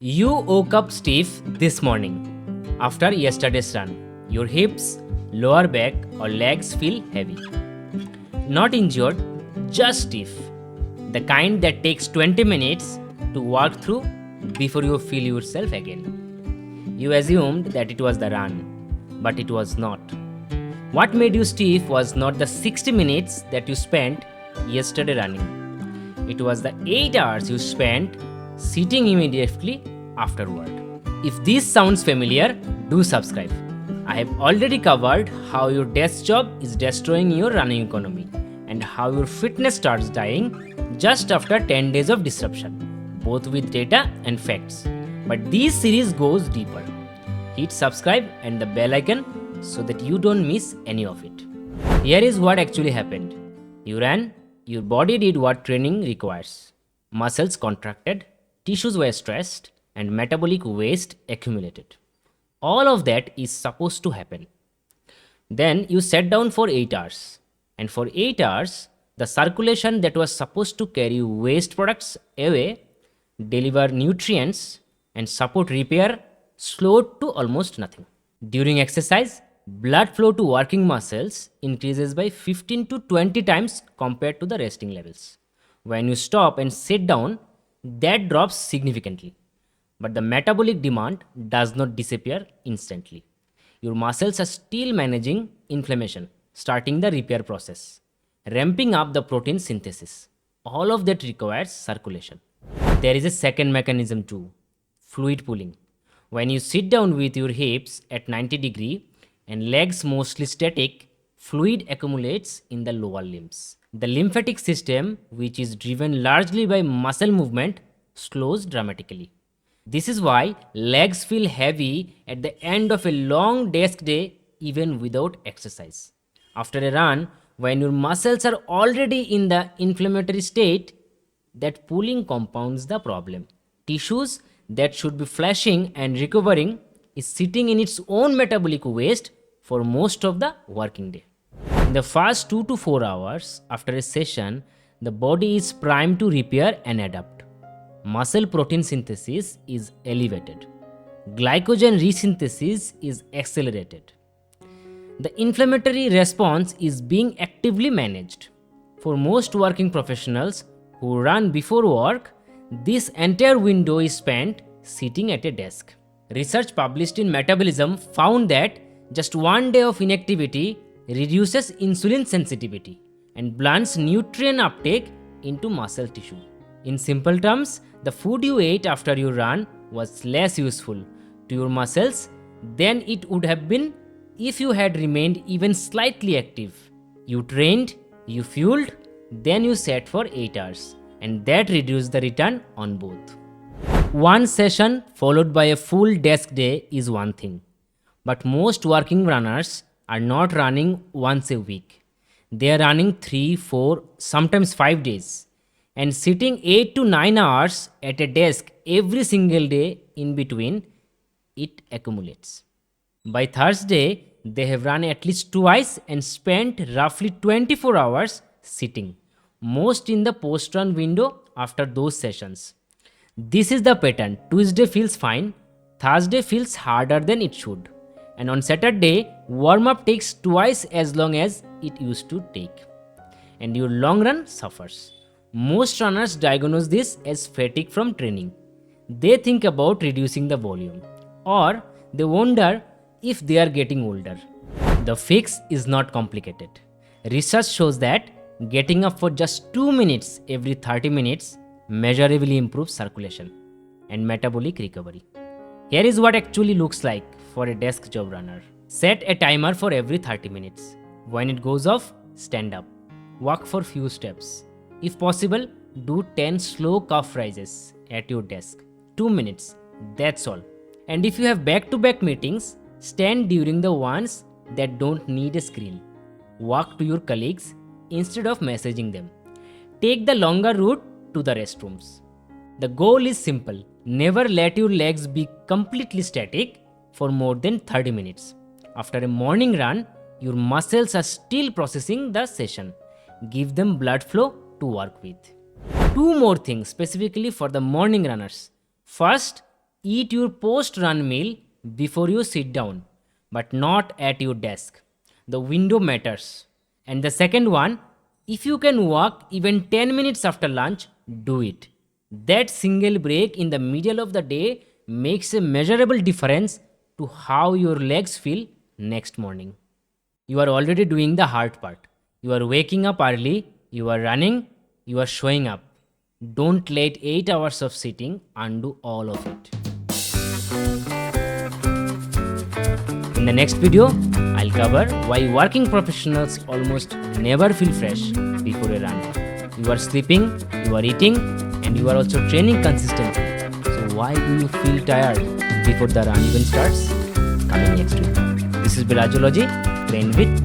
You woke up stiff this morning after yesterday's run. Your hips, lower back, or legs feel heavy. Not injured, just stiff. The kind that takes 20 minutes to walk through before you feel yourself again. You assumed that it was the run, but it was not. What made you stiff was not the 60 minutes that you spent yesterday running. It was the 8 hours you spent sitting immediately afterward. If this sounds familiar, do subscribe. I have already covered how your desk job is destroying your running economy and how your fitness starts dying just after 10 days of disruption, both with data and facts. But this series goes deeper. Hit subscribe and the bell icon so that you don't miss any of it. Here is what actually happened. You ran, your body did what training requires. Muscles contracted, tissues were stressed, and metabolic waste accumulated. All of that is supposed to happen. Then you sat down for 8 hours. And for 8 hours, the circulation that was supposed to carry waste products away, deliver nutrients, and support repair slowed to almost nothing. During exercise, blood flow to working muscles increases by 15 to 20 times compared to the resting levels. When you stop and sit down, that drops significantly. But the metabolic demand does not disappear instantly. Your muscles are still managing inflammation, starting the repair process, ramping up the protein synthesis. All of that requires circulation. There is a second mechanism too, fluid pooling. When you sit down with your hips at 90 degree and legs mostly static, fluid accumulates in the lower limbs. The lymphatic system, which is driven largely by muscle movement, slows dramatically. This is why legs feel heavy at the end of a long desk day even without exercise. After a run, when your muscles are already in the inflammatory state, that pooling compounds the problem. Tissues that should be flashing and recovering is sitting in its own metabolic waste for most of the working day. In the first 2 to 4 hours after a session, the body is primed to repair and adapt. Muscle protein synthesis is elevated. Glycogen resynthesis is accelerated. The inflammatory response is being actively managed. For most working professionals who run before work, this entire window is spent sitting at a desk. Research published in Metabolism found that just one day of inactivity reduces insulin sensitivity and blunts nutrient uptake into muscle tissue. In simple terms, the food you ate after your run was less useful to your muscles than it would have been if you had remained even slightly active. You trained, you fueled, then you sat for 8 hours, and that reduced the return on both. One session followed by a full desk day is one thing, but most working runners are not running once a week. They are running 3, 4, sometimes 5 days, and sitting 8 to 9 hours at a desk every single day in between, it accumulates. By Thursday, they have run at least twice and spent roughly 24 hours sitting, most in the post-run window after those sessions. This is the pattern. Tuesday feels fine, Thursday feels harder than it should, and on Saturday, warm-up takes twice as long as it used to take, and your long run suffers. Most runners diagnose this as fatigue from training. They think about reducing the volume, or they wonder if they are getting older. The fix is not complicated. Research shows that getting up for just 2 minutes every 30 minutes measurably improves circulation and metabolic recovery. Here is what actually looks like for a desk job runner. Set a timer for every 30 minutes. When it goes off, stand up. Walk for few steps. If possible, do 10 slow calf raises at your desk. 2 minutes, that's all. And if you have back-to-back meetings, stand during the ones that don't need a screen. Walk to your colleagues instead of messaging them. Take the longer route to the restrooms. The goal is simple. Never let your legs be completely static for more than 30 minutes. After a morning run, your muscles are still processing the session. Give them blood flow to work with. Two more things specifically for the morning runners. First, Eat your post run meal before you sit down, but not at your desk. The window matters. And the second one, if you can walk even 10 minutes after lunch, do it. That single break in the middle of the day makes a measurable difference to how your legs feel next morning. You are already doing the hard part. You are waking up early, you are running, you are showing up. Don't let 8 hours of sitting undo all of it. In the next video, I'll cover why working professionals almost never feel fresh before a run. You are sleeping, you are eating, and you are also training consistently. So why do you feel tired before the run even starts? Coming next week. This is Physiology, train with